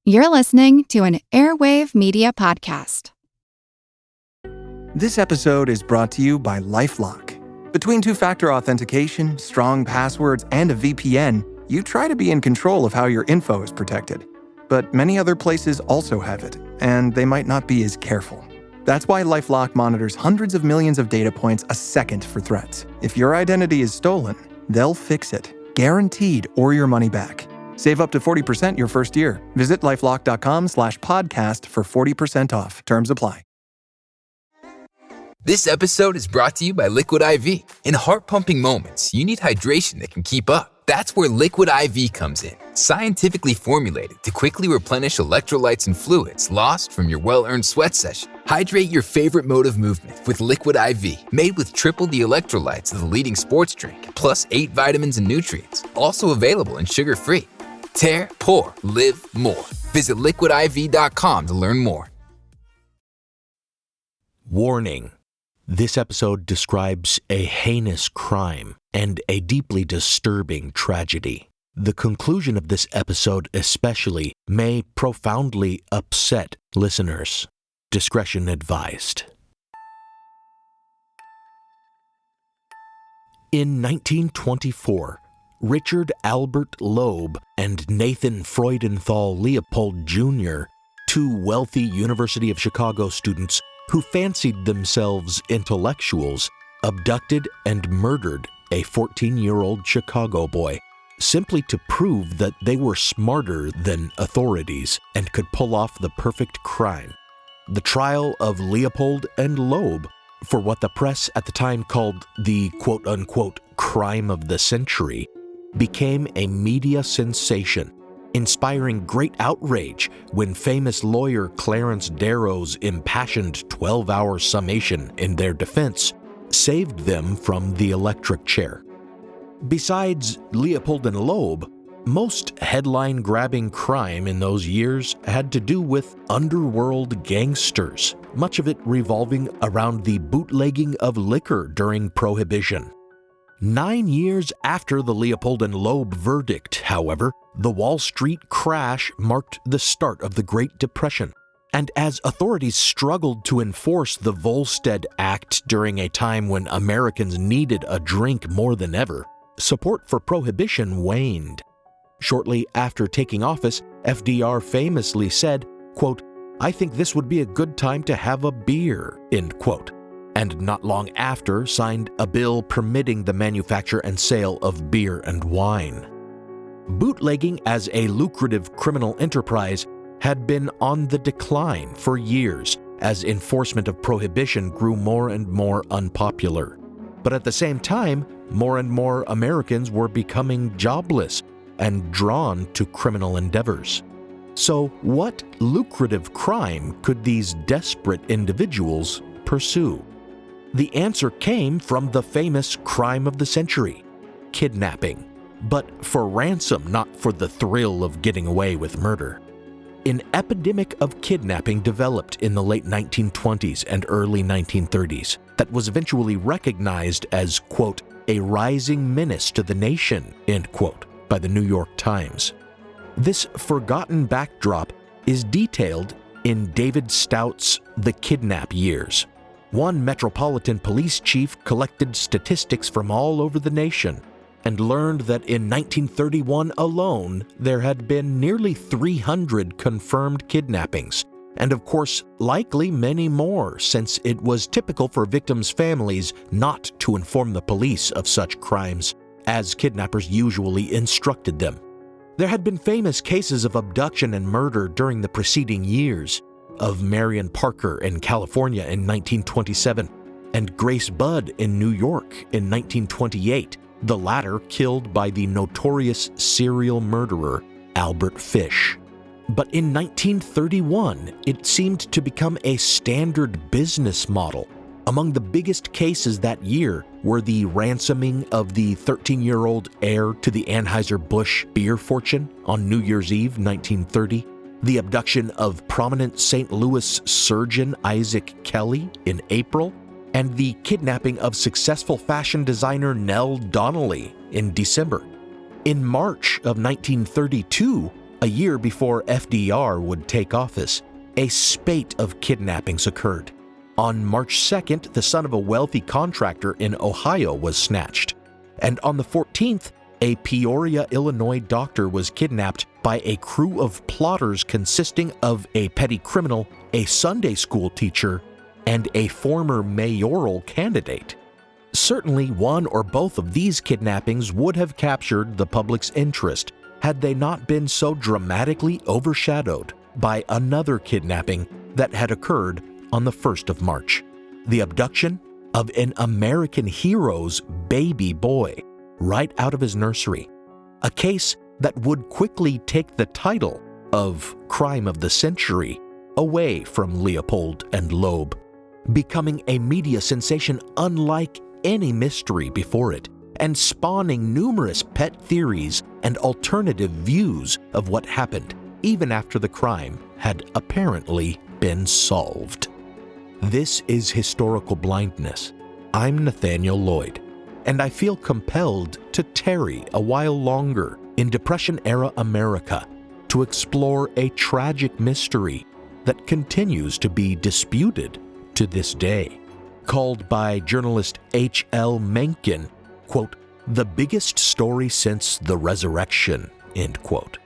You're listening to an Airwave Media Podcast. This episode is brought to you by LifeLock. Between two-factor authentication, strong passwords, and a VPN, you try to be in control of how your info is protected. But many other places also have it, and they might not be as careful. That's why LifeLock monitors hundreds of millions of data points a second for threats. If your identity is stolen, they'll fix it, guaranteed, or your money back. Save up to 40% your first year. Visit lifelock.com/podcast for 40% off. Terms apply. This episode is brought to you by Liquid IV. In heart-pumping moments, you need hydration that can keep up. That's where Liquid IV comes in. Scientifically formulated to quickly replenish electrolytes and fluids lost from your well-earned sweat session. Hydrate your favorite mode of movement with Liquid IV, made with triple the electrolytes of the leading sports drink, plus 8 vitamins and nutrients. Also available and sugar-free. Tear, pour, live more. Visit liquidiv.com to learn more. Warning. This episode describes a heinous crime and a deeply disturbing tragedy. The conclusion of this episode especially may profoundly upset listeners. Discretion advised. In 1924, Richard Albert Loeb and Nathan Freudenthal Leopold Jr., two wealthy University of Chicago students who fancied themselves intellectuals, abducted and murdered a 14-year-old Chicago boy, simply to prove that they were smarter than authorities and could pull off the perfect crime. The trial of Leopold and Loeb, for what the press at the time called the quote-unquote crime of the century, became a media sensation, inspiring great outrage when famous lawyer Clarence Darrow's impassioned 12-hour summation in their defense saved them from the electric chair. Besides Leopold and Loeb, most headline-grabbing crime in those years had to do with underworld gangsters, much of it revolving around the bootlegging of liquor during Prohibition. 9 years after the Leopold and Loeb verdict, however, the Wall Street crash marked the start of the Great Depression. And as authorities struggled to enforce the Volstead Act during a time when Americans needed a drink more than ever, support for Prohibition waned. Shortly after taking office, FDR famously said, quote, "I think this would be a good time to have a beer," end quote. And not long after signed a bill permitting the manufacture and sale of beer and wine. Bootlegging as a lucrative criminal enterprise had been on the decline for years as enforcement of Prohibition grew more and more unpopular. But at the same time, more and more Americans were becoming jobless and drawn to criminal endeavors. So what lucrative crime could these desperate individuals pursue? The answer came from the famous crime of the century, kidnapping, but for ransom, not for the thrill of getting away with murder. An epidemic of kidnapping developed in the late 1920s and early 1930s that was eventually recognized as, quote, a rising menace to the nation, end quote, by the New York Times. This forgotten backdrop is detailed in David Stout's The Kidnap Years. One Metropolitan Police chief collected statistics from all over the nation and learned that in 1931 alone, there had been nearly 300 confirmed kidnappings, and of course, likely many more, since it was typical for victims' families not to inform the police of such crimes, as kidnappers usually instructed them. There had been famous cases of abduction and murder during the preceding years, of Marion Parker in California in 1927 and Grace Budd in New York in 1928, the latter killed by the notorious serial murderer Albert Fish. But in 1931, it seemed to become a standard business model. Among the biggest cases that year were the ransoming of the 13-year-old heir to the Anheuser-Busch beer fortune on New Year's Eve 1930, the abduction of prominent St. Louis surgeon Isaac Kelly in April, and the kidnapping of successful fashion designer Nell Donnelly in December. In March of 1932, A year before FDR would take office, a spate of kidnappings occurred. On March 2nd, the son of a wealthy contractor in Ohio was snatched. And on the 14th, a Peoria, Illinois doctor was kidnapped by a crew of plotters consisting of a petty criminal, a Sunday school teacher, and a former mayoral candidate. Certainly, one or both of these kidnappings would have captured the public's interest had they not been so dramatically overshadowed by another kidnapping that had occurred on the 1st of March, the abduction of an American hero's baby boy right out of his nursery, a case that would quickly take the title of Crime of the Century away from Leopold and Loeb, becoming a media sensation unlike any mystery before it, and spawning numerous pet theories and alternative views of what happened, even after the crime had apparently been solved. This is Historical Blindness. I'm Nathaniel Lloyd, and I feel compelled to tarry a while longer in Depression-era America to explore a tragic mystery that continues to be disputed to this day, called by journalist H.L. Mencken, quote, "the biggest story since the resurrection," end quote.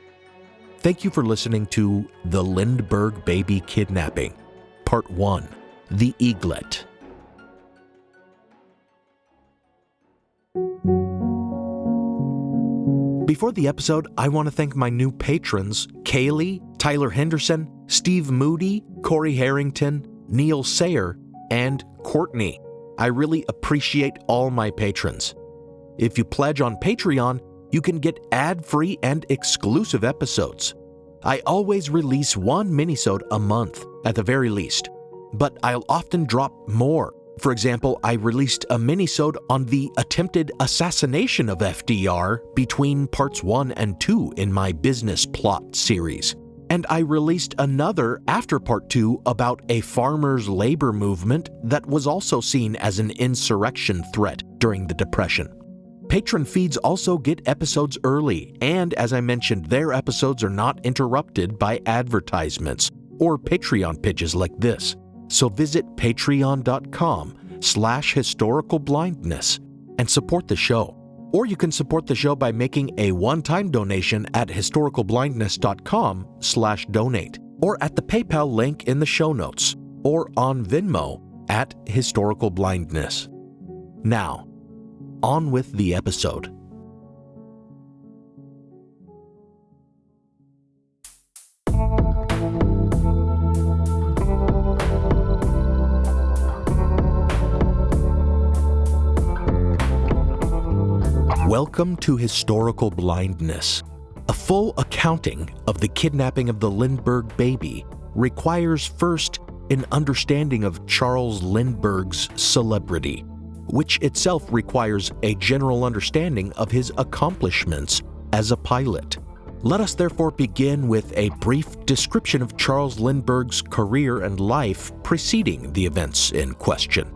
Thank you for listening to The Lindbergh Baby Kidnapping, Part 1, The Eaglet. Before the episode, I want to thank my new patrons, Kaylee, Tyler Henderson, Steve Moody, Corey Harrington, Neil Sayer, and Courtney. I really appreciate all my patrons. If you pledge on Patreon, you can get ad-free and exclusive episodes. I always release one minisode a month, at the very least, but I'll often drop more. For example, I released a minisode on the attempted assassination of FDR between parts 1 and 2 in my Business Plot series. And I released another after part 2 about a farmers' labor movement that was also seen as an insurrection threat during the Depression. Patron feeds also get episodes early, and as I mentioned, their episodes are not interrupted by advertisements or Patreon pitches like this. So visit patreon.com/historicalblindness and support the show. Or you can support the show by making a one-time donation at historicalblindness.com/donate, or at the PayPal link in the show notes, or on Venmo at historicalblindness. Now, on with the episode. Welcome to Historical Blindness. A full accounting of the kidnapping of the Lindbergh baby requires first an understanding of Charles Lindbergh's celebrity, which itself requires a general understanding of his accomplishments as a pilot. Let us therefore begin with a brief description of Charles Lindbergh's career and life preceding the events in question.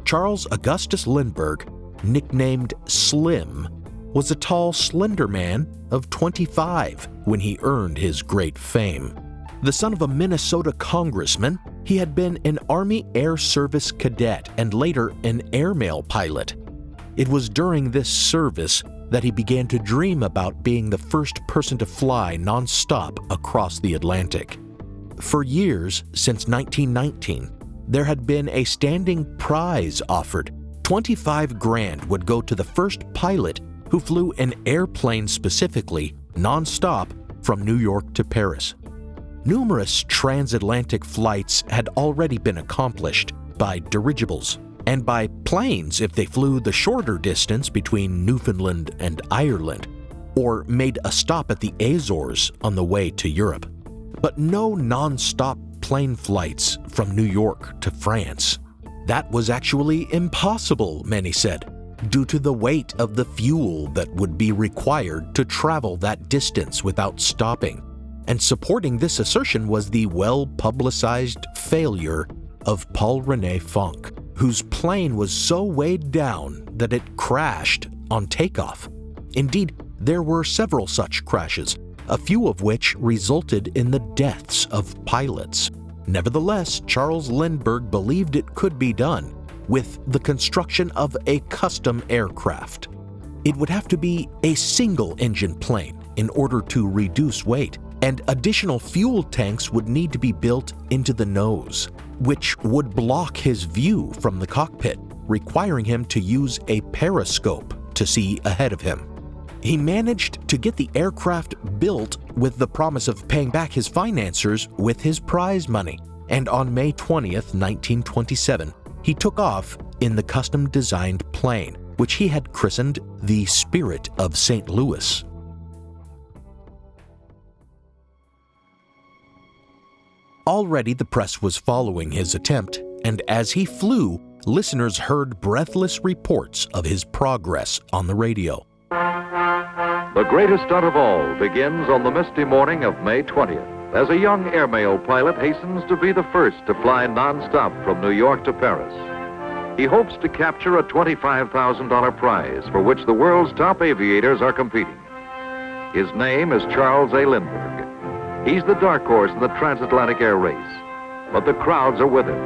Charles Augustus Lindbergh, nicknamed Slim, was a tall, slender man of 25 when he earned his great fame. The son of a Minnesota congressman, he had been an Army Air Service cadet and later an airmail pilot. It was during this service that he began to dream about being the first person to fly nonstop across the Atlantic. For years, since 1919, there had been a standing prize offered. 25 grand would go to the first pilot who flew an airplane specifically, nonstop, from New York to Paris. Numerous transatlantic flights had already been accomplished by dirigibles, and by planes if they flew the shorter distance between Newfoundland and Ireland, or made a stop at the Azores on the way to Europe. But no non-stop plane flights from New York to France. That was actually impossible, many said, due to the weight of the fuel that would be required to travel that distance without stopping. And supporting this assertion was the well-publicized failure of Paul René Fonck, whose plane was so weighed down that it crashed on takeoff. Indeed, there were several such crashes, a few of which resulted in the deaths of pilots. Nevertheless, Charles Lindbergh believed it could be done with the construction of a custom aircraft. It would have to be a single-engine plane in order to reduce weight, and additional fuel tanks would need to be built into the nose, which would block his view from the cockpit, requiring him to use a periscope to see ahead of him. He managed to get the aircraft built with the promise of paying back his financiers with his prize money, and on May 20th, 1927, he took off in the custom-designed plane, which he had christened the Spirit of St. Louis. Already the press was following his attempt, and as he flew, listeners heard breathless reports of his progress on the radio. The greatest stunt of all begins on the misty morning of May 20th, as a young airmail pilot hastens to be the first to fly non-stop from New York to Paris. He hopes to capture a $25,000 prize for which the world's top aviators are competing. His name is Charles A. Lindbergh. He's the dark horse in the transatlantic air race, but the crowds are with him,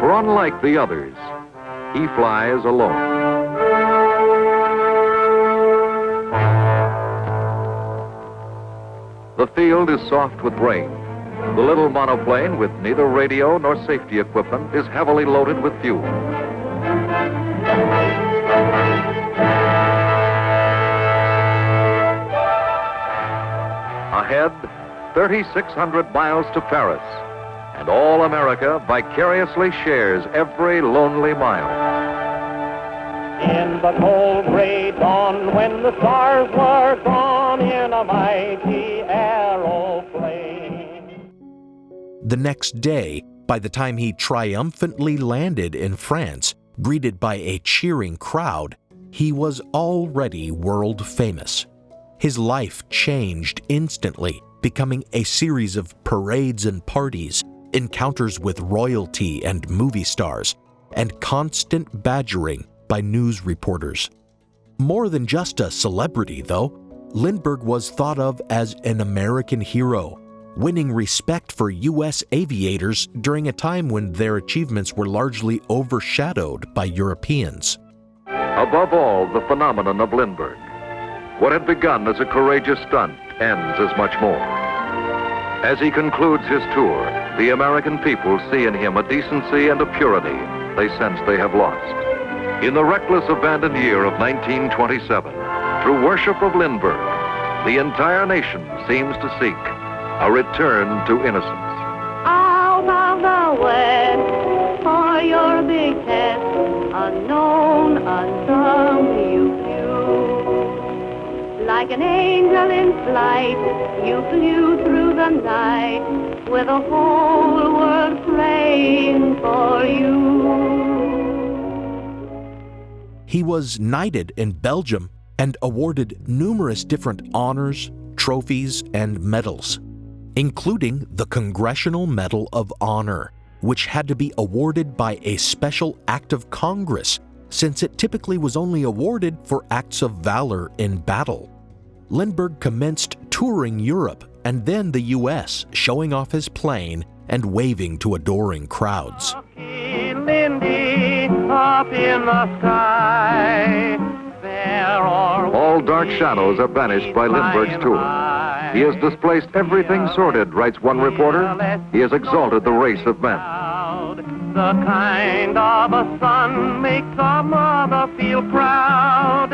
for unlike the others, he flies alone. The field is soft with rain. The little monoplane, with neither radio nor safety equipment, is heavily loaded with fuel. Ahead, 3,600 miles to Paris, and all America vicariously shares every lonely mile. In the cold gray dawn, when the stars were gone, in a mighty aeroplane. The next day, by the time he triumphantly landed in France, greeted by a cheering crowd, he was already world famous. His life changed instantly, becoming a series of parades and parties, encounters with royalty and movie stars, and constant badgering by news reporters. More than just a celebrity, though, Lindbergh was thought of as an American hero, winning respect for U.S. aviators during a time when their achievements were largely overshadowed by Europeans. Above all, the phenomenon of Lindbergh. What had begun as a courageous stunt ends as much more. As he concludes his tour, the American people see in him a decency and a purity they sense they have lost. In the reckless, abandoned year of 1927, through worship of Lindbergh, the entire nation seems to seek a return to innocence. Out of the west, for your big test, unknown, unsung, you flew. Like an angel in flight, you flew through the night, with the whole world praying for you. He was knighted in Belgium and awarded numerous different honors, trophies, and medals, including the Congressional Medal of Honor, which had to be awarded by a special act of Congress, since it typically was only awarded for acts of valor in battle. Lindbergh commenced touring Europe and then the U.S., showing off his plane and waving to adoring crowds. Lindy, up in the sky, all dark shadows are banished by Lindbergh's tour. He has displaced everything sordid, writes one reporter. He has exalted the race of men. The kind of a son makes a mother feel proud.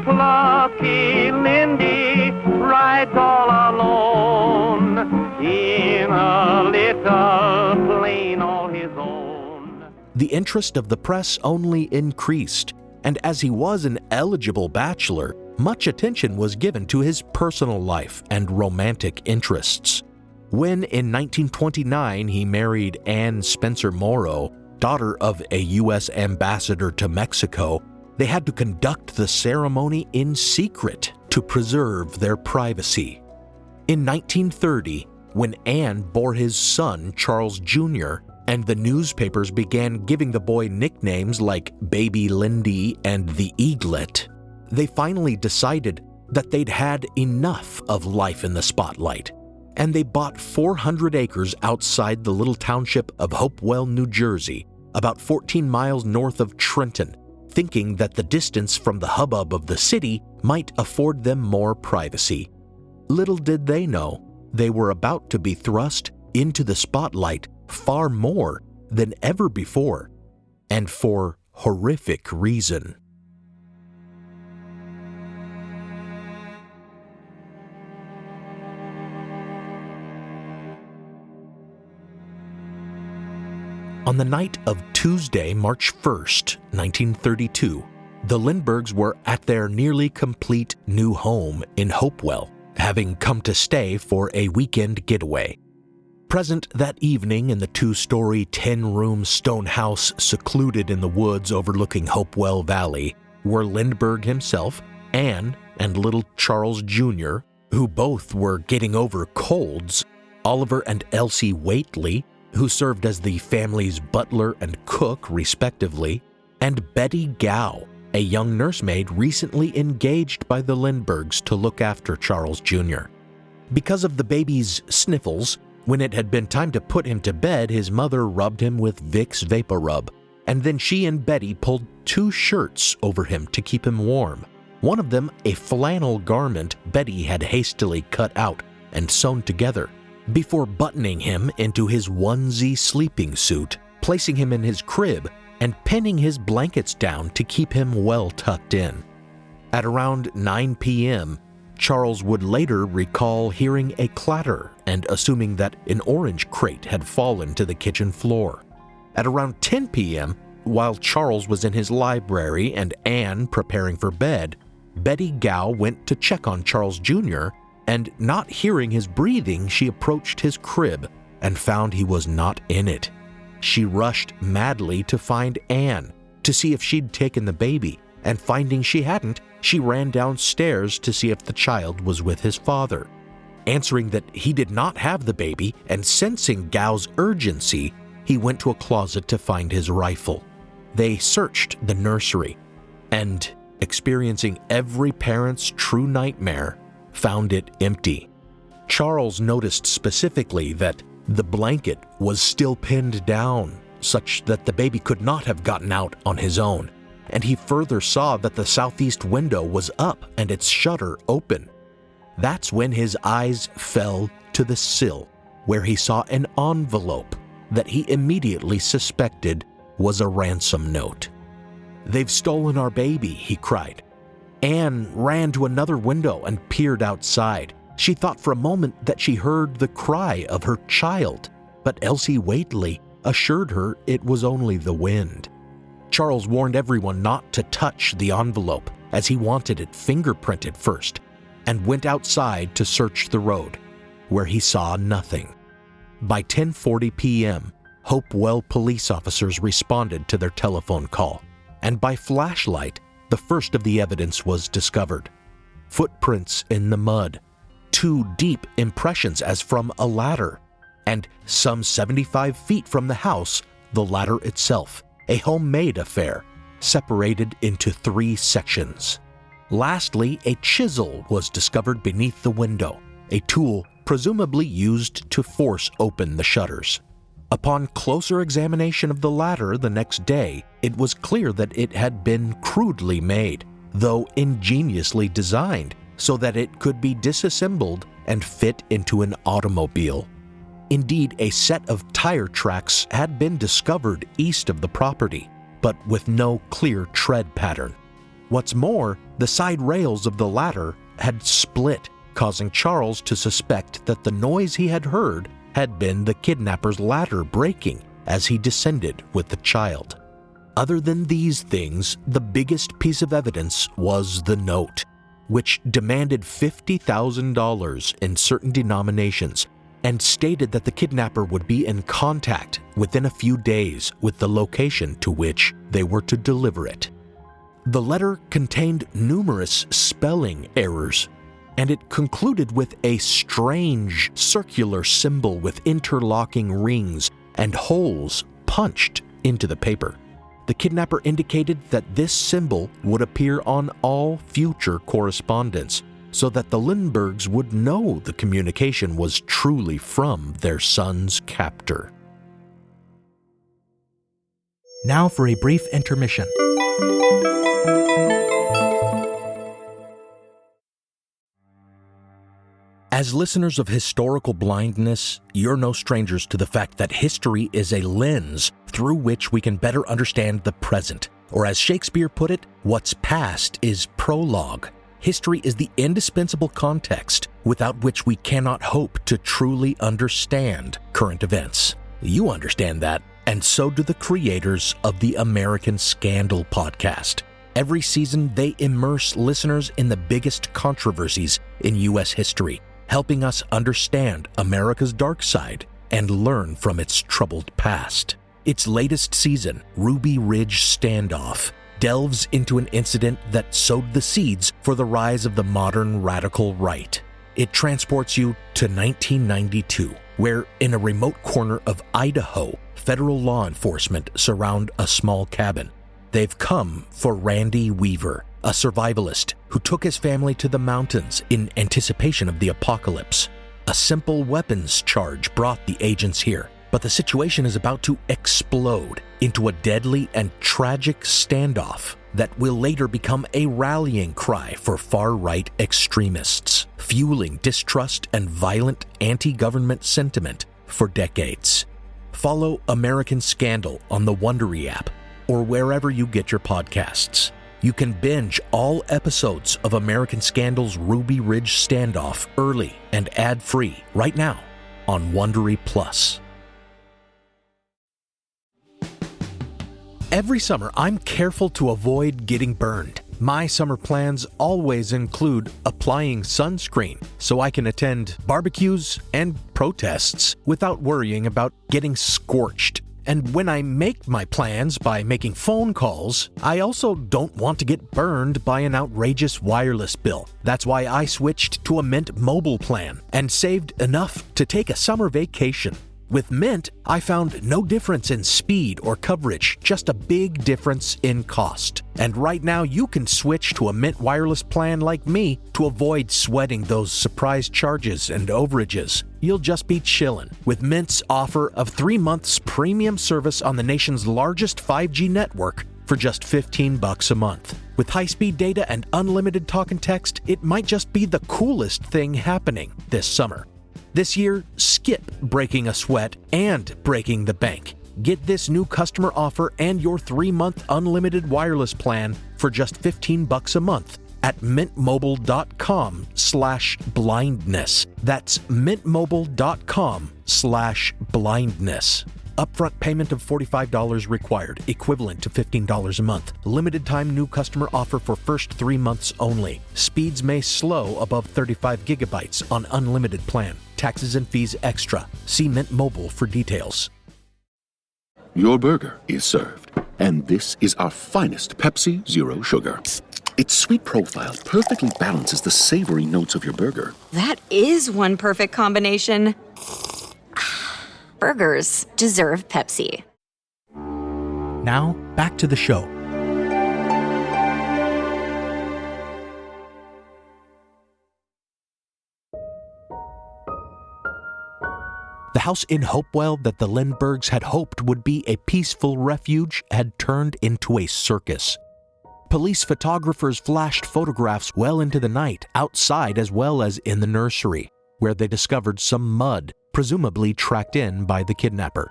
Plucky Lindy rides all alone in a little plane all his own. The interest of the press only increased, and as he was an eligible bachelor, much attention was given to his personal life and romantic interests. When in 1929 he married Anne Spencer Morrow, daughter of a U.S. ambassador to Mexico, they had to conduct the ceremony in secret to preserve their privacy. In 1930, when Anne bore his son Charles Jr., and the newspapers began giving the boy nicknames like Baby Lindy and the Eaglet, they finally decided that they'd had enough of life in the spotlight, and they bought 400 acres outside the little township of Hopewell, New Jersey, about 14 miles north of Trenton, thinking that the distance from the hubbub of the city might afford them more privacy. Little did they know, they were about to be thrust into the spotlight far more than ever before, and for horrific reason. On the night of Tuesday, March 1st, 1932, the Lindberghs were at their nearly complete new home in Hopewell, having come to stay for a weekend getaway. Present that evening in the 2-story, 10-room stone house secluded in the woods overlooking Hopewell Valley were Lindbergh himself, Anne, and little Charles Jr., who both were getting over colds, Oliver and Elsie Waitley, who served as the family's butler and cook, respectively, and Betty Gow, a young nursemaid recently engaged by the Lindberghs to look after Charles Jr. Because of the baby's sniffles, when it had been time to put him to bed, his mother rubbed him with Vicks VapoRub, and then she and Betty pulled 2 shirts over him to keep him warm. One of them a flannel garment Betty had hastily cut out and sewn together, before buttoning him into his onesie sleeping suit, placing him in his crib, and pinning his blankets down to keep him well tucked in. At around 9 p.m., Charles would later recall hearing a clatter and assuming that an orange crate had fallen to the kitchen floor. At around 10 p.m., while Charles was in his library and Anne preparing for bed, Betty Gow went to check on Charles Jr., and not hearing his breathing, she approached his crib and found he was not in it. She rushed madly to find Anne to see if she'd taken the baby, and finding she hadn't, she ran downstairs to see if the child was with his father. Answering that he did not have the baby and sensing Gow's urgency, he went to a closet to find his rifle. They searched the nursery and, experiencing every parent's true nightmare, found it empty. Charles noticed specifically that the blanket was still pinned down, such that the baby could not have gotten out on his own, and he further saw that the southeast window was up and its shutter open. That's when his eyes fell to the sill, where he saw an envelope that he immediately suspected was a ransom note. "They've stolen our baby," he cried. Anne ran to another window and peered outside. She thought for a moment that she heard the cry of her child, but Elsie Waitley assured her it was only the wind. Charles warned everyone not to touch the envelope, as he wanted it fingerprinted first, and went outside to search the road, where he saw nothing. By 10:40 p.m., Hopewell police officers responded to their telephone call, and by flashlight, the first of the evidence was discovered. Footprints in the mud, 2 deep impressions as from a ladder, and some 75 feet from the house, the ladder itself, a homemade affair, separated into 3 sections. Lastly, a chisel was discovered beneath the window, a tool presumably used to force open the shutters. Upon closer examination of the ladder the next day, it was clear that it had been crudely made, though ingeniously designed so that it could be disassembled and fit into an automobile. Indeed, a set of tire tracks had been discovered east of the property, but with no clear tread pattern. What's more, the side rails of the ladder had split, causing Charles to suspect that the noise he had heard had been the kidnapper's ladder breaking as he descended with the child. Other than these things, the biggest piece of evidence was the note, which demanded $50,000 in certain denominations and stated that the kidnapper would be in contact within a few days with the location to which they were to deliver it. The letter contained numerous spelling errors, and it concluded with a strange circular symbol with interlocking rings and holes punched into the paper. The kidnapper indicated that this symbol would appear on all future correspondence, so that the Lindberghs would know the communication was truly from their son's captor. Now for a brief intermission. As listeners of Historical Blindness, you're no strangers to the fact that history is a lens through which we can better understand the present. Or as Shakespeare put it, what's past is prologue. History is the indispensable context without which we cannot hope to truly understand current events. You understand that, and so do the creators of the American Scandal podcast. Every season, they immerse listeners in the biggest controversies in U.S. history, helping us understand America's dark side and learn from its troubled past. Its latest season, Ruby Ridge Standoff, delves into an incident that sowed the seeds for the rise of the modern radical right. It transports you to 1992, where in a remote corner of Idaho, federal law enforcement surround a small cabin. They've come for Randy Weaver, a survivalist who took his family to the mountains in anticipation of the apocalypse. A simple weapons charge brought the agents here, but the situation is about to explode into a deadly and tragic standoff that will later become a rallying cry for far-right extremists, fueling distrust and violent anti-government sentiment for decades. Follow American Scandal on the Wondery app or wherever you get your podcasts. You can binge all episodes of American Scandal's Ruby Ridge Standoff early and ad-free right now on Wondery Plus. Every summer, I'm careful to avoid getting burned. My summer plans always include applying sunscreen so I can attend barbecues and protests without worrying about getting scorched. And when I make my plans by making phone calls, I also don't want to get burned by an outrageous wireless bill. That's why I switched to a Mint Mobile plan and saved enough to take a summer vacation. With Mint, I found no difference in speed or coverage, just a big difference in cost. And right now, you can switch to a Mint wireless plan like me to avoid sweating those surprise charges and overages. You'll just be chillin' with Mint's offer of 3 months premium service on the nation's largest 5G network for just $15 a month. With high-speed data and unlimited talk and text, it might just be the coolest thing happening this summer. This year, skip breaking a sweat and breaking the bank. Get this new customer offer and your 3-month unlimited wireless plan for just $15 a month at mintmobile.com/blindness. That's mintmobile.com/blindness. Upfront payment of $45 required, equivalent to $15 a month. Limited time new customer offer for first 3 months only. Speeds may slow above 35 gigabytes on unlimited plan. Taxes and fees extra. See Mint Mobile for details. Your burger is served, and this is our finest Pepsi Zero Sugar. Its sweet profile perfectly balances the savory notes of your burger. That is one perfect combination. Burgers deserve Pepsi. Now, back to the show. The house in Hopewell that the Lindberghs had hoped would be a peaceful refuge had turned into a circus. Police photographers flashed photographs well into the night, outside as well as in the nursery, where they discovered some mud, presumably tracked in by the kidnapper.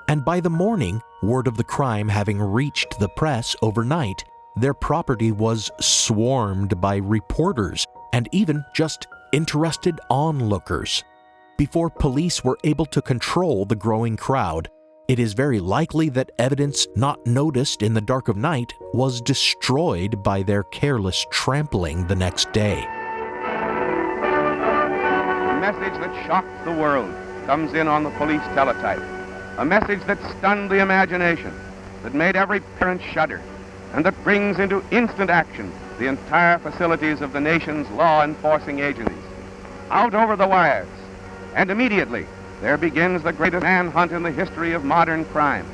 And by the morning, word of the crime having reached the press overnight, their property was swarmed by reporters and even just interested onlookers. Before police were able to control the growing crowd, it is very likely that evidence not noticed in the dark of night was destroyed by their careless trampling the next day. A message that shocked the world comes in on the police teletype. A message that stunned the imagination, that made every parent shudder, and that brings into instant action the entire facilities of the nation's law-enforcing agencies. Out over the wires. And immediately, there begins the greatest manhunt in the history of modern crime.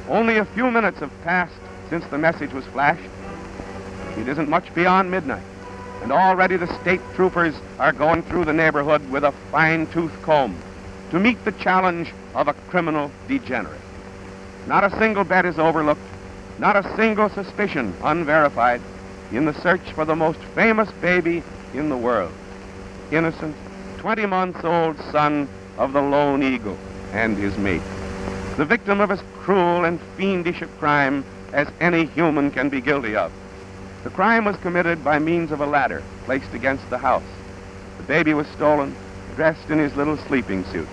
Only a few minutes have passed since the message was flashed. It isn't much beyond midnight. and already the state troopers are going through the neighborhood with a fine-tooth comb to meet the challenge of a criminal degenerate. Not a single bet is overlooked, not a single suspicion unverified in the search for the most famous baby in the world, innocent, 20-month-old son of the lone eagle and his mate, the victim of as cruel and fiendish a crime as any human can be guilty of. The crime was committed by means of a ladder placed against the house. The baby was stolen, dressed in his little sleeping suit.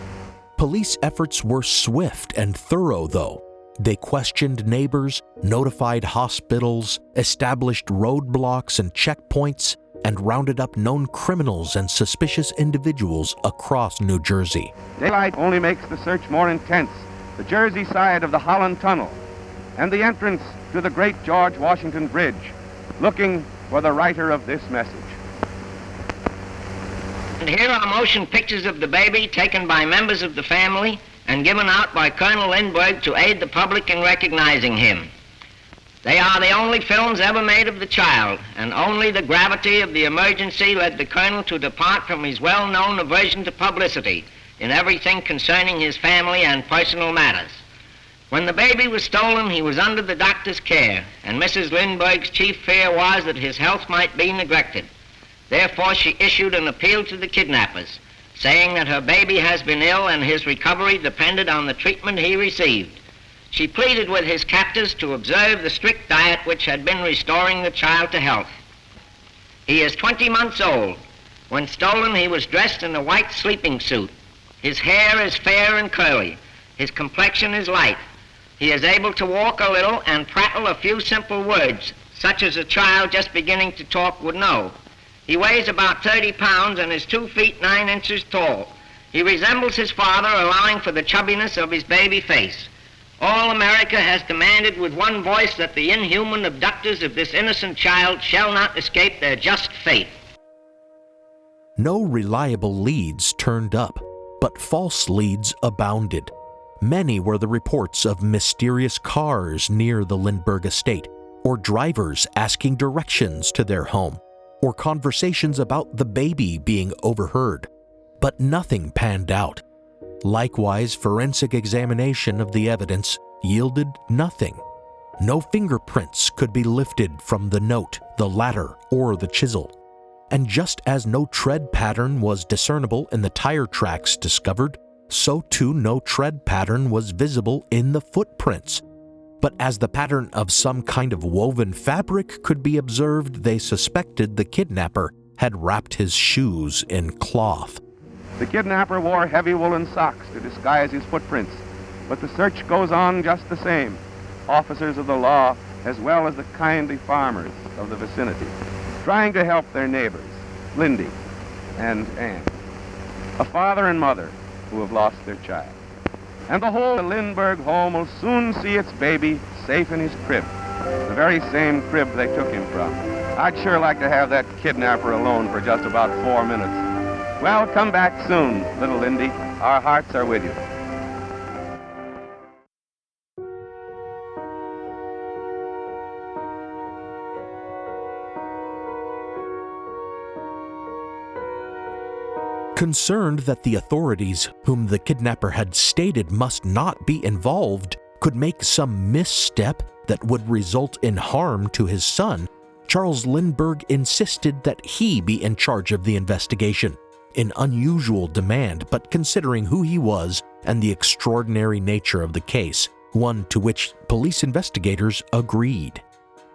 Police efforts were swift and thorough, though. They questioned neighbors, notified hospitals, established roadblocks and checkpoints, and rounded up known criminals and suspicious individuals across New Jersey. Daylight only makes the search more intense. The Jersey side of the Holland Tunnel and the entrance to the great George Washington Bridge, looking for the writer of this message. And here are motion pictures of the baby taken by members of the family and given out by Colonel Lindbergh to aid the public in recognizing him. They are the only films ever made of the child, and only the gravity of the emergency led the colonel to depart from his well-known aversion to publicity in everything concerning his family and personal matters. When the baby was stolen, he was under the doctor's care, and Mrs. Lindbergh's chief fear was that his health might be neglected. Therefore, she issued an appeal to the kidnappers, saying that her baby has been ill and his recovery depended on the treatment he received. She pleaded with his captors to observe the strict diet which had been restoring the child to health. He is 20 months old. When stolen, he was dressed in a white sleeping suit. His hair is fair and curly. His complexion is light. He is able to walk a little and prattle a few simple words, such as a child just beginning to talk would know. He weighs about 30 pounds and is 2 feet 9 inches tall. He resembles his father, allowing for the chubbiness of his baby face. All America has demanded with one voice that the inhuman abductors of this innocent child shall not escape their just fate. No reliable leads turned up, but false leads abounded. Many were the reports of mysterious cars near the Lindbergh estate, or drivers asking directions to their home, or conversations about the baby being overheard. But nothing panned out. Likewise, forensic examination of the evidence yielded nothing. No fingerprints could be lifted from the note, the ladder, or the chisel. And just as no tread pattern was discernible in the tire tracks discovered, so too no tread pattern was visible in the footprints. But as the pattern of some kind of woven fabric could be observed, they suspected the kidnapper had wrapped his shoes in cloth. The kidnapper wore heavy woolen socks to disguise his footprints, but the search goes on just the same. Officers of the law, as well as the kindly farmers of the vicinity, trying to help their neighbors, Lindy and Ann, a father and mother who have lost their child. And the whole Lindbergh home will soon see its baby safe in his crib, the very same crib they took him from. I'd sure like to have that kidnapper alone for just about 4 minutes. Well, come back soon, little Lindy. Our hearts are with you. Concerned that the authorities, whom the kidnapper had stated must not be involved, could make some misstep that would result in harm to his son, Charles Lindbergh insisted that he be in charge of the investigation. An unusual demand, but considering who he was and the extraordinary nature of the case, one to which police investigators agreed.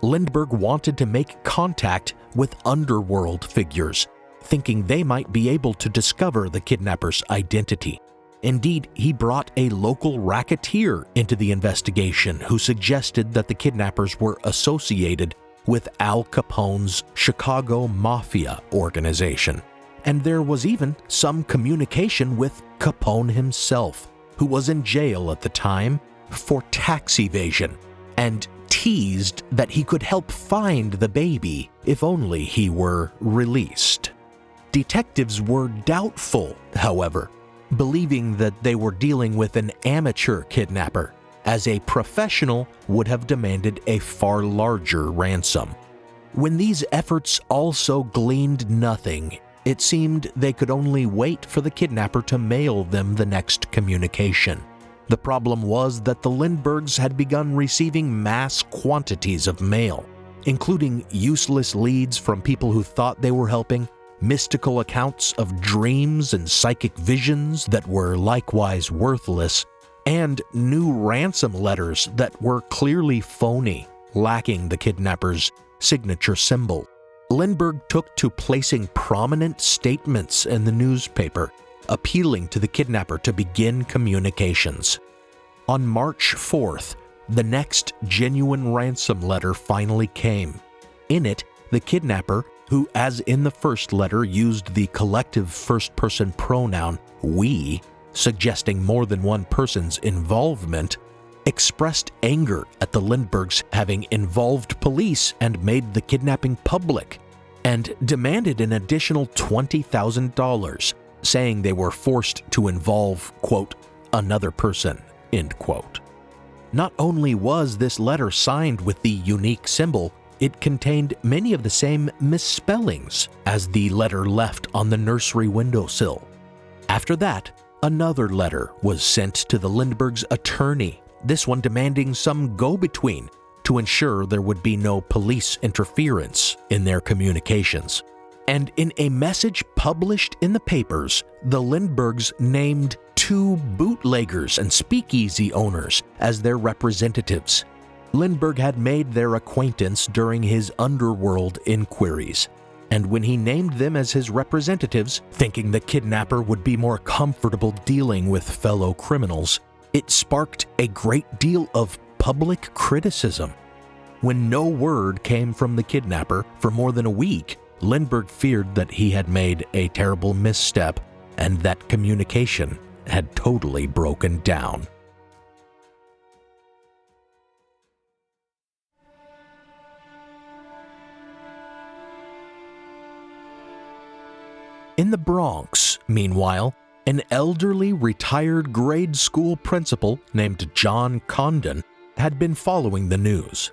Lindbergh wanted to make contact with underworld figures, thinking they might be able to discover the kidnapper's identity. Indeed, he brought a local racketeer into the investigation who suggested that the kidnappers were associated with Al Capone's Chicago Mafia organization. And there was even some communication with Capone himself, who was in jail at the time for tax evasion, and teased that he could help find the baby if only he were released. Detectives were doubtful, however, believing that they were dealing with an amateur kidnapper, as a professional would have demanded a far larger ransom. When these efforts also gleaned nothing, it seemed they could only wait for the kidnapper to mail them the next communication. The problem was that the Lindberghs had begun receiving mass quantities of mail, including useless leads from people who thought they were helping, mystical accounts of dreams and psychic visions that were likewise worthless, and new ransom letters that were clearly phony, lacking the kidnapper's signature symbol. Lindbergh took to placing prominent statements in the newspaper, appealing to the kidnapper to begin communications. On March 4th, the next genuine ransom letter finally came. In it, the kidnapper, who as in the first letter used the collective first-person pronoun we, suggesting more than one person's involvement, expressed anger at the Lindberghs having involved police and made the kidnapping public, and demanded an additional $20,000, saying they were forced to involve, quote, another person, end quote. Not only was this letter signed with the unique symbol, it contained many of the same misspellings as the letter left on the nursery windowsill. After that, another letter was sent to the Lindberghs' attorney, this one demanding some go-between to ensure there would be no police interference in their communications. And in a message published in the papers, the Lindberghs named 2 bootleggers and speakeasy owners as their representatives. Lindbergh had made their acquaintance during his underworld inquiries, and when he named them as his representatives, thinking the kidnapper would be more comfortable dealing with fellow criminals, it sparked a great deal of public criticism. When no word came from the kidnapper for more than a week, Lindbergh feared that he had made a terrible misstep and that communication had totally broken down. In the Bronx, meanwhile, an elderly retired grade school principal named John Condon had been following the news.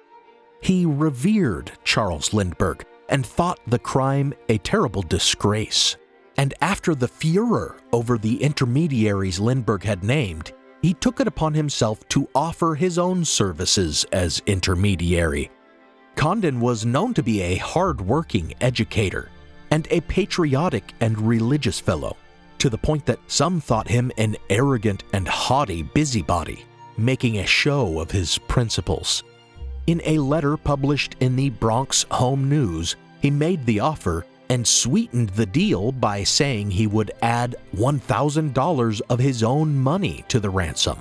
He revered Charles Lindbergh and thought the crime a terrible disgrace. And after the furor over the intermediaries Lindbergh had named, he took it upon himself to offer his own services as intermediary. Condon was known to be a hard-working educator and a patriotic and religious fellow, to the point that some thought him an arrogant and haughty busybody, making a show of his principles. In a letter published in the Bronx Home News, he made the offer and sweetened the deal by saying he would add $1,000 of his own money to the ransom.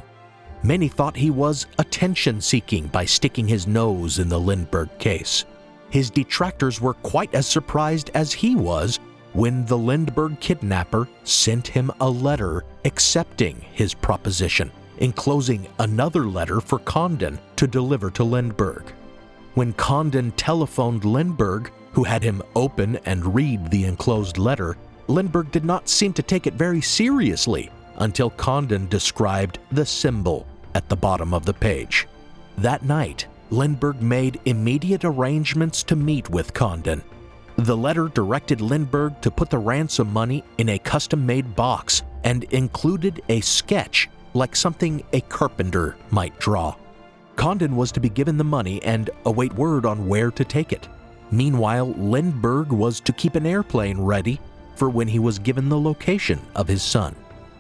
Many thought he was attention-seeking by sticking his nose in the Lindbergh case. His detractors were quite as surprised as he was when the Lindbergh kidnapper sent him a letter accepting his proposition, enclosing another letter for Condon to deliver to Lindbergh. When Condon telephoned Lindbergh, who had him open and read the enclosed letter, Lindbergh did not seem to take it very seriously until Condon described the symbol at the bottom of the page. That night, Lindbergh made immediate arrangements to meet with Condon. The letter directed Lindbergh to put the ransom money in a custom-made box and included a sketch like something a carpenter might draw. Condon was to be given the money and await word on where to take it. Meanwhile, Lindbergh was to keep an airplane ready for when he was given the location of his son.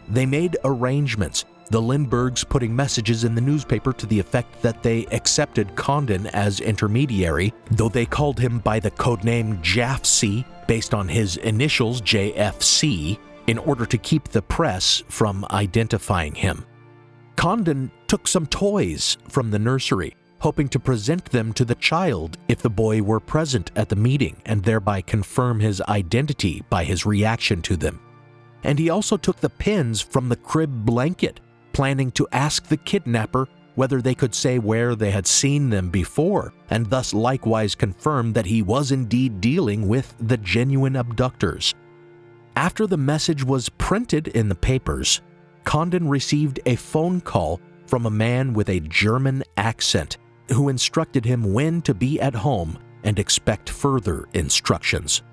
They made arrangements, the Lindberghs putting messages in the newspaper to the effect that they accepted Condon as intermediary, though they called him by the codename Jaffe, based on his initials JFC, in order to keep the press from identifying him. Condon took some toys from the nursery, hoping to present them to the child if the boy were present at the meeting and thereby confirm his identity by his reaction to them. And he also took the pins from the crib blanket, planning to ask the kidnapper whether they could say where they had seen them before, and thus likewise confirm that he was indeed dealing with the genuine abductors. After the message was printed in the papers, Condon received a phone call from a man with a German accent who instructed him when to be at home and expect further instructions.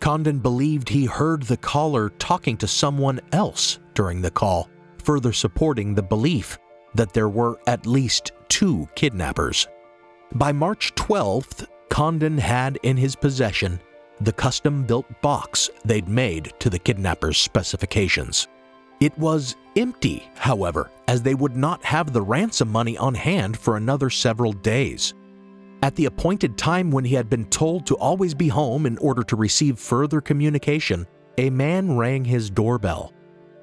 Condon believed he heard the caller talking to someone else during the call, further supporting the belief that there were at least 2 kidnappers. By March 12th, Condon had in his possession the custom-built box they'd made to the kidnapper's specifications. It was empty, however, as they would not have the ransom money on hand for another several days. At the appointed time when he had been told to always be home in order to receive further communication, a man rang his doorbell.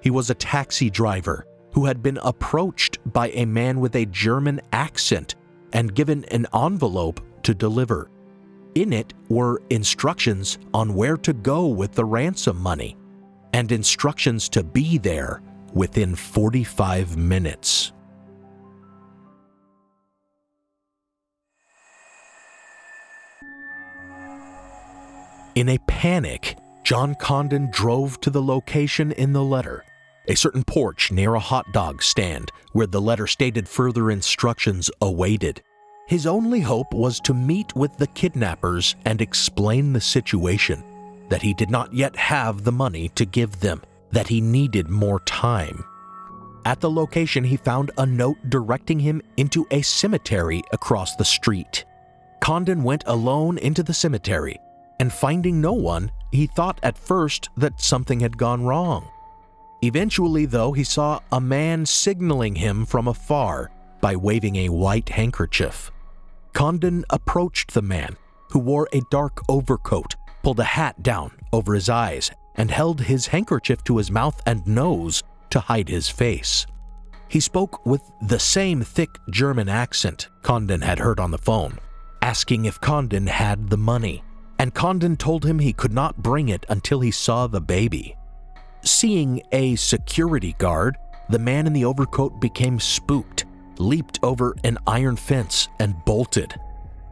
He was a taxi driver who had been approached by a man with a German accent and given an envelope to deliver. In it were instructions on where to go with the ransom money and instructions to be there within 45 minutes. In a panic, John Condon drove to the location in the letter, a certain porch near a hot dog stand where the letter stated further instructions awaited. His only hope was to meet with the kidnappers and explain the situation, that he did not yet have the money to give them, that he needed more time. At the location, he found a note directing him into a cemetery across the street. Condon went alone into the cemetery, and finding no one, he thought at first that something had gone wrong. Eventually, though, he saw a man signaling him from afar by waving a white handkerchief. Condon approached the man, who wore a dark overcoat, pulled a hat down over his eyes, and held his handkerchief to his mouth and nose to hide his face. He spoke with the same thick German accent Condon had heard on the phone, asking if Condon had the money, and Condon told him he could not bring it until he saw the baby. Seeing a security guard, the man in the overcoat became spooked, leaped over an iron fence, and bolted.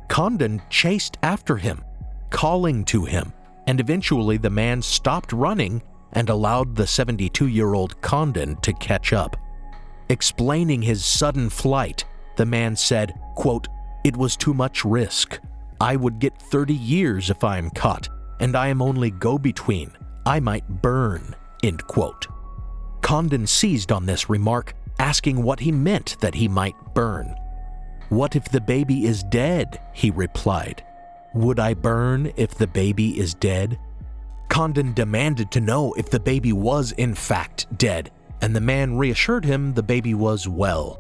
Condon chased after him, calling to him, and eventually the man stopped running and allowed the 72-year-old Condon to catch up. Explaining his sudden flight, the man said, quote, "It was too much risk. I would get 30 years if I am caught, and I am only go-between. I might burn," end quote. Condon seized on this remark, asking what he meant that he might burn. "What if the baby is dead?" he replied. "Would I burn if the baby is dead?" Condon demanded to know if the baby was in fact dead, and the man reassured him the baby was well.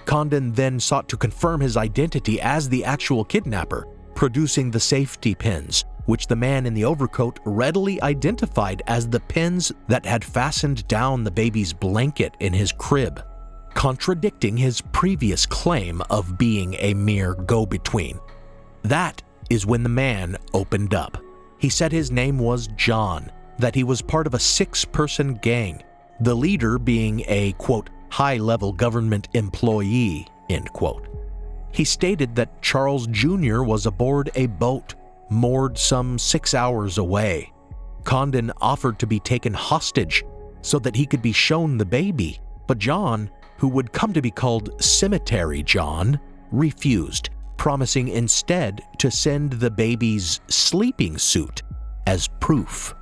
Condon then sought to confirm his identity as the actual kidnapper, producing the safety pins, which the man in the overcoat readily identified as the pins that had fastened down the baby's blanket in his crib, contradicting his previous claim of being a mere go-between. That is when the man opened up. He said his name was John, that he was part of a 6-person gang, the leader being a, quote, high-level government employee, end quote. He stated that Charles Jr. was aboard a boat moored some 6 hours away. Condon offered to be taken hostage so that he could be shown the baby, but John, who would come to be called Cemetery John, refused, promising instead to send the baby's sleeping suit as proof.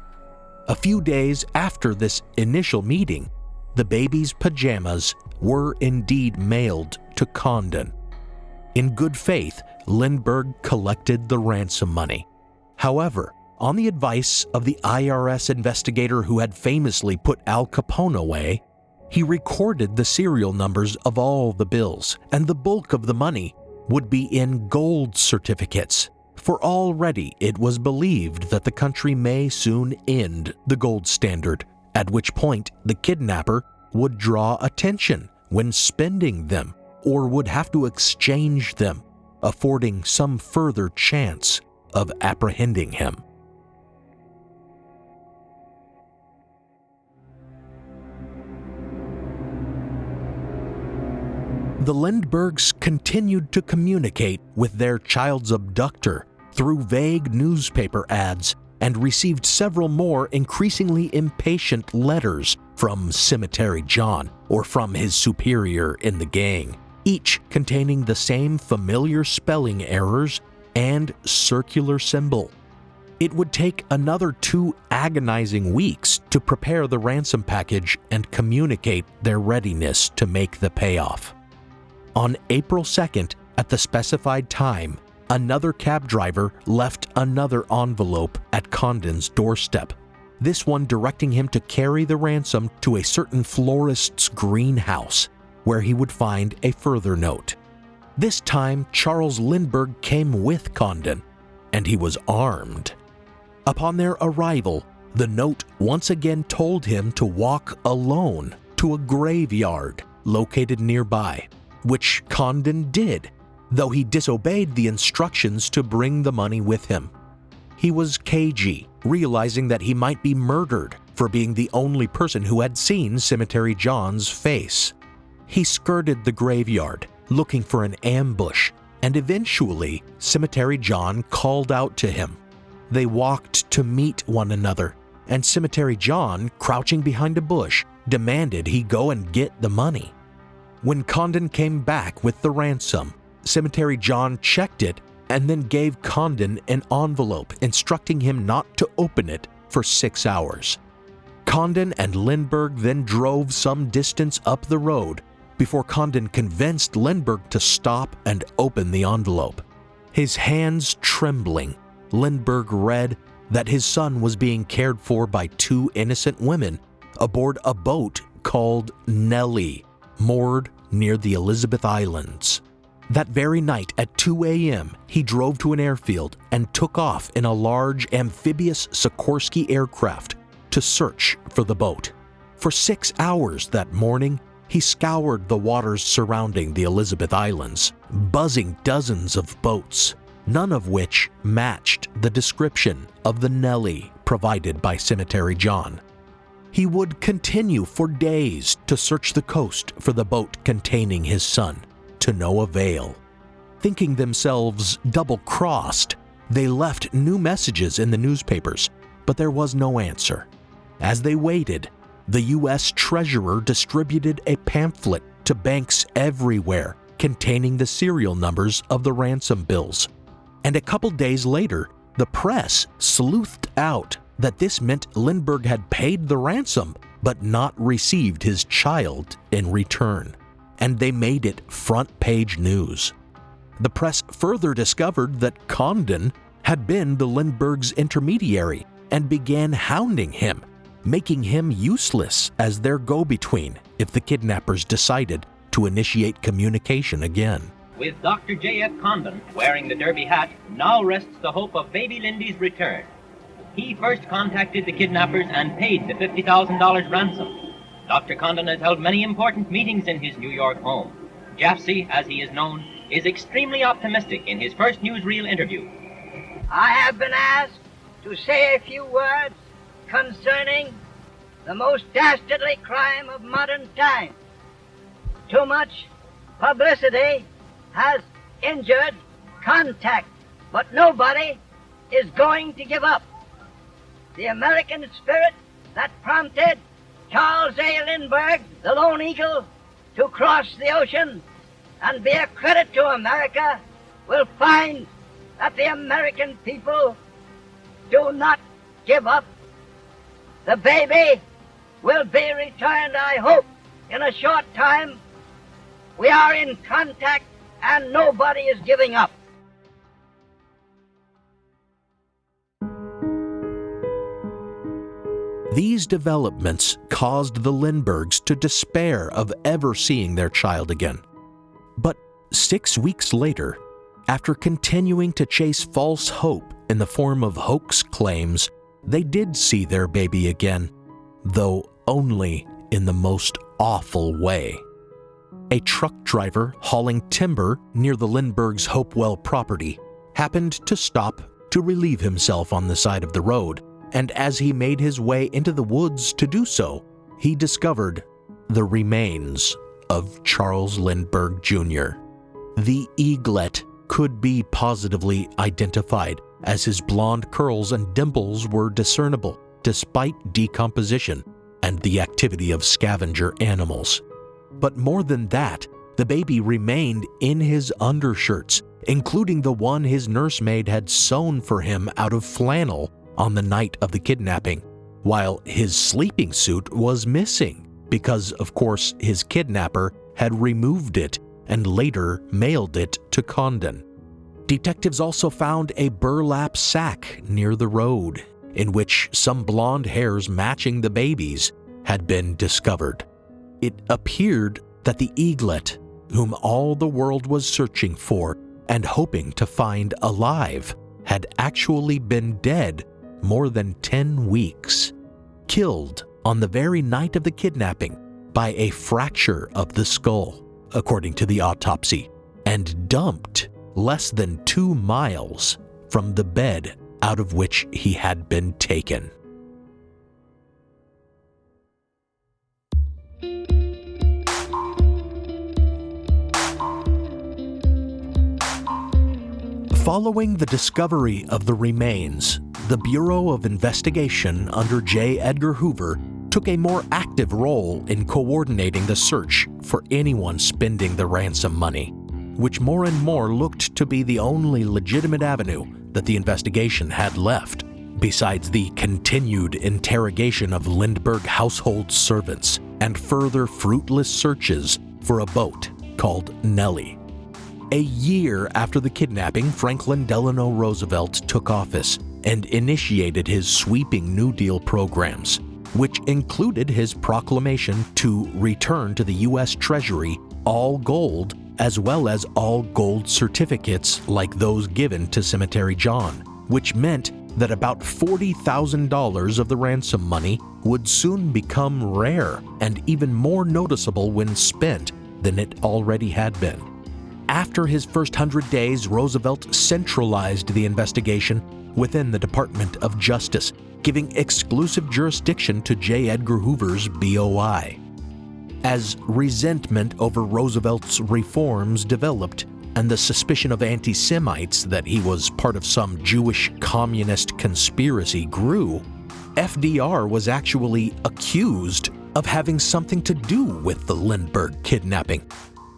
A few days after this initial meeting, the baby's pajamas were indeed mailed to Condon. In good faith, Lindbergh collected the ransom money. However, on the advice of the IRS investigator who had famously put Al Capone away, he recorded the serial numbers of all the bills, and the bulk of the money would be in gold certificates, for already it was believed that the country may soon end the gold standard, at which point the kidnapper would draw attention when spending them or would have to exchange them, affording some further chance of apprehending him. The Lindberghs continued to communicate with their child's abductor through vague newspaper ads and received several more increasingly impatient letters from Cemetery John or from his superior in the gang, each containing the same familiar spelling errors and circular symbol. It would take another 2 agonizing weeks to prepare the ransom package and communicate their readiness to make the payoff. On April 2nd, at the specified time, another cab driver left another envelope at Condon's doorstep, this one directing him to carry the ransom to a certain florist's greenhouse, where he would find a further note. This time, Charles Lindbergh came with Condon, and he was armed. Upon their arrival, the note once again told him to walk alone to a graveyard located nearby, which Condon did, though he disobeyed the instructions to bring the money with him. He was cagey, realizing that he might be murdered for being the only person who had seen Cemetery John's face. He skirted the graveyard, looking for an ambush, and eventually Cemetery John called out to him. They walked to meet one another, and Cemetery John, crouching behind a bush, demanded he go and get the money. When Condon came back with the ransom, Cemetery John checked it and then gave Condon an envelope instructing him not to open it for 6 hours. Condon and Lindbergh then drove some distance up the road before Condon convinced Lindbergh to stop and open the envelope. His hands trembling, Lindbergh read that his son was being cared for by 2 innocent women aboard a boat called Nellie, moored near the Elizabeth Islands. That very night at 2 a.m., he drove to an airfield and took off in a large amphibious Sikorsky aircraft to search for the boat. For 6 hours that morning, he scoured the waters surrounding the Elizabeth Islands, buzzing dozens of boats, none of which matched the description of the Nellie provided by Cemetery John. He would continue for days to search the coast for the boat containing his son, to no avail. Thinking themselves double-crossed, they left new messages in the newspapers, but there was no answer. As they waited, the U.S. Treasurer distributed a pamphlet to banks everywhere containing the serial numbers of the ransom bills. And a couple days later, the press sleuthed out that this meant Lindbergh had paid the ransom but not received his child in return, and they made it front-page news. The press further discovered that Condon had been the Lindbergh's intermediary and began hounding him, making him useless as their go-between if the kidnappers decided to initiate communication again. With Dr. J.F. Condon wearing the derby hat, now rests the hope of baby Lindy's return. He first contacted the kidnappers and paid the $50,000 ransom. Dr. Condon has held many important meetings in his New York home. Jafsey, as he is known, is extremely optimistic in his first newsreel interview. I have been asked to say a few words concerning the most dastardly crime of modern times. Too much publicity has injured contact, but nobody is going to give up. The American spirit that prompted Charles A. Lindbergh, the Lone Eagle, to cross the ocean and be a credit to America will find that the American people do not give up. The baby will be returned, I hope, in a short time. We are in contact and nobody is giving up. These developments caused the Lindberghs to despair of ever seeing their child again. But 6 weeks later, after continuing to chase false hope in the form of hoax claims, they did see their baby again, though only in the most awful way. A truck driver hauling timber near the Lindberghs' Hopewell property happened to stop to relieve himself on the side of the road, and as he made his way into the woods to do so, he discovered the remains of Charles Lindbergh Jr. The Eaglet could be positively identified, as his blonde curls and dimples were discernible despite decomposition and the activity of scavenger animals. But more than that, the baby remained in his undershirts including the one his nursemaid had sewn for him out of flannel on the night of the kidnapping, while his sleeping suit was missing because, of course, his kidnapper had removed it and later mailed it to Condon. Detectives also found a burlap sack near the road in which some blonde hairs matching the baby's had been discovered. It appeared that the Eaglet, whom all the world was searching for and hoping to find alive, had actually been dead more than 10 weeks, killed on the very night of the kidnapping by a fracture of the skull, according to the autopsy, and dumped less than 2 miles from the bed out of which he had been taken. Following the discovery of the remains, the Bureau of Investigation under J. Edgar Hoover took a more active role in coordinating the search for anyone spending the ransom money, which more and more looked to be the only legitimate avenue that the investigation had left, besides the continued interrogation of Lindbergh household servants and further fruitless searches for a boat called Nellie. A year after the kidnapping, Franklin Delano Roosevelt took office and initiated his sweeping New Deal programs, which included his proclamation to return to the U.S. Treasury all gold as well as all gold certificates like those given to Cemetery John, which meant that about $40,000 of the ransom money would soon become rare and even more noticeable when spent than it already had been. After his first 100 days, Roosevelt centralized the investigation within the Department of Justice, giving exclusive jurisdiction to J. Edgar Hoover's BOI. As resentment over Roosevelt's reforms developed and the suspicion of anti-Semites that he was part of some Jewish communist conspiracy grew, FDR was actually accused of having something to do with the Lindbergh kidnapping.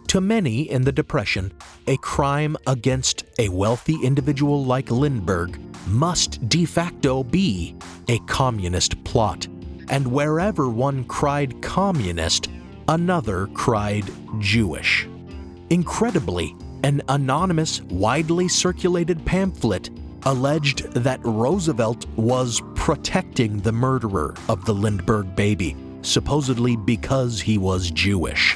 To many in the Depression, a crime against a wealthy individual like Lindbergh must de facto be a communist plot, and wherever one cried communist, another cried Jewish. Incredibly, an anonymous, widely circulated pamphlet alleged that Roosevelt was protecting the murderer of the Lindbergh baby, supposedly because he was Jewish.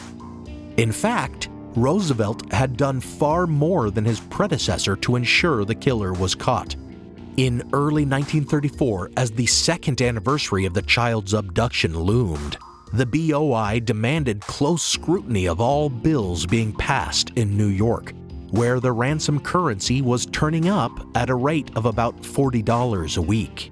In fact, Roosevelt had done far more than his predecessor to ensure the killer was caught. In early 1934, as the second anniversary of the child's abduction loomed, the BOI demanded close scrutiny of all bills being passed in New York, where the ransom currency was turning up at a rate of about $40 a week.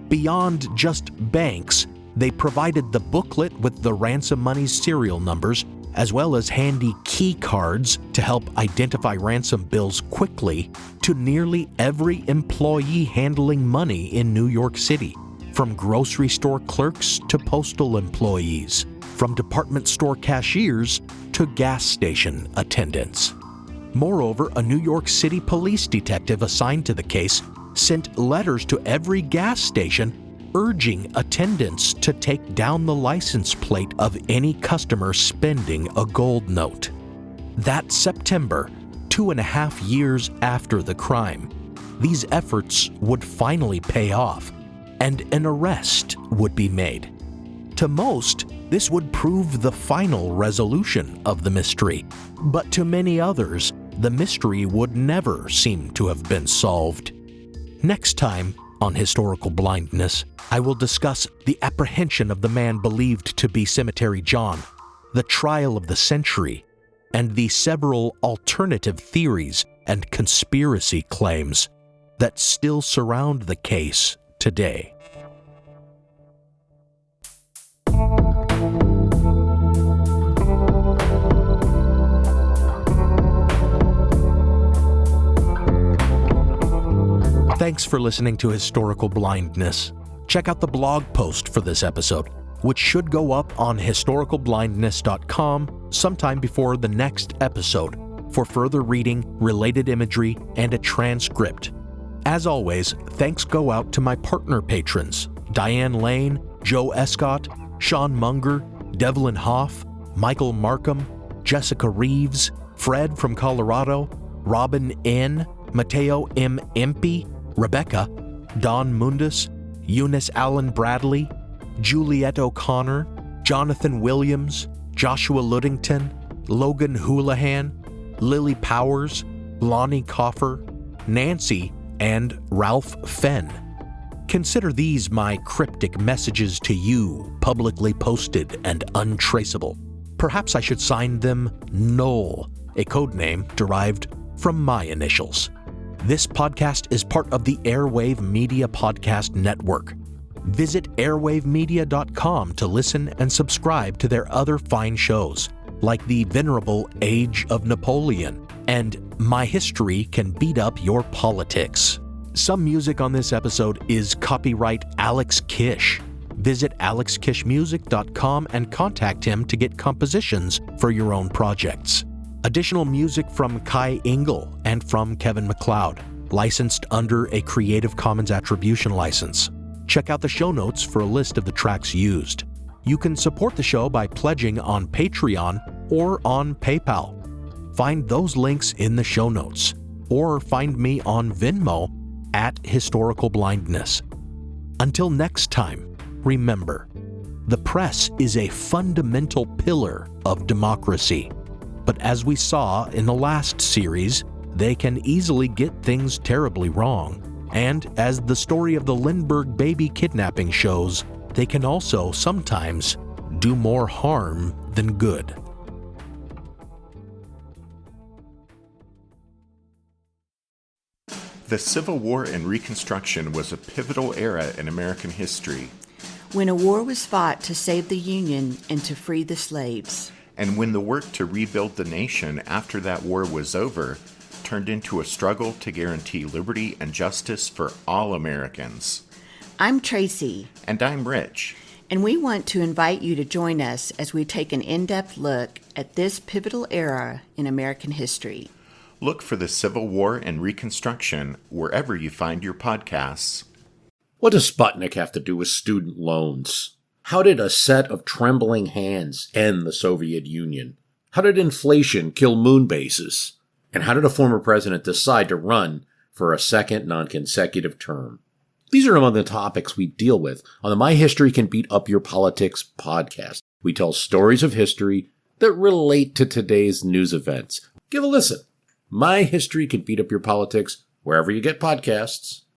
Beyond just banks, they provided the booklet with the ransom money's serial numbers, as well as handy key cards to help identify ransom bills quickly to nearly every employee handling money in New York City, from grocery store clerks to postal employees, from department store cashiers to gas station attendants. Moreover, a New York City police detective assigned to the case sent letters to every gas station urging attendants to take down the license plate of any customer spending a gold note. That September, 2.5 years after the crime, these efforts would finally pay off, and an arrest would be made. To most, this would prove the final resolution of the mystery, but to many others, the mystery would never seem to have been solved. Next time, on Historical Blindness, I will discuss the apprehension of the man believed to be Cemetery John, the trial of the century, and the several alternative theories and conspiracy claims that still surround the case today. Thanks for listening to Historical Blindness. Check out the blog post for this episode, which should go up on historicalblindness.com sometime before the next episode, for further reading, related imagery, and a transcript. As always, thanks go out to my partner patrons, Diane Lane, Joe Escott, Sean Munger, Devlin Hoff, Michael Markham, Jessica Reeves, Fred from Colorado, Robin N., Mateo M. Impey, Rebecca, Don Mundus, Eunice Allen Bradley, Juliet O'Connor, Jonathan Williams, Joshua Ludington, Logan Houlihan, Lily Powers, Lonnie Coffer, Nancy, and Ralph Fenn. Consider these my cryptic messages to you, publicly posted and untraceable. Perhaps I should sign them Noel, a code name derived from my initials. This podcast is part of the Airwave Media Podcast Network. Visit airwavemedia.com to listen and subscribe to their other fine shows, like the venerable Age of Napoleon and My History Can Beat Up Your Politics. Some music on this episode is copyright Alex Kish. Visit alexkishmusic.com and contact him to get compositions for your own projects. Additional music from Kai Engel and from Kevin MacLeod, licensed under a Creative Commons Attribution license. Check out the show notes for a list of the tracks used. You can support the show by pledging on Patreon or on PayPal. Find those links in the show notes, or find me on Venmo at Historical Blindness. Until next time, remember, the press is a fundamental pillar of democracy. But as we saw in the last series, they can easily get things terribly wrong. And as the story of the Lindbergh baby kidnapping shows, they can also sometimes do more harm than good. The Civil War and Reconstruction was a pivotal era in American history. When a war was fought to save the Union and to free the slaves. And when the work to rebuild the nation after that war was over turned into a struggle to guarantee liberty and justice for all Americans. I'm Tracy. And I'm Rich. And we want to invite you to join us as we take an in-depth look at this pivotal era in American history. Look for the Civil War and Reconstruction wherever you find your podcasts. What does Sputnik have to do with student loans? How did a set of trembling hands end the Soviet Union? How did inflation kill moon bases? And how did a former president decide to run for a second non-consecutive term? These are among the topics we deal with on the My History Can Beat Up Your Politics podcast. We tell stories of history that relate to today's news events. Give a listen. My History Can Beat Up Your Politics wherever you get podcasts.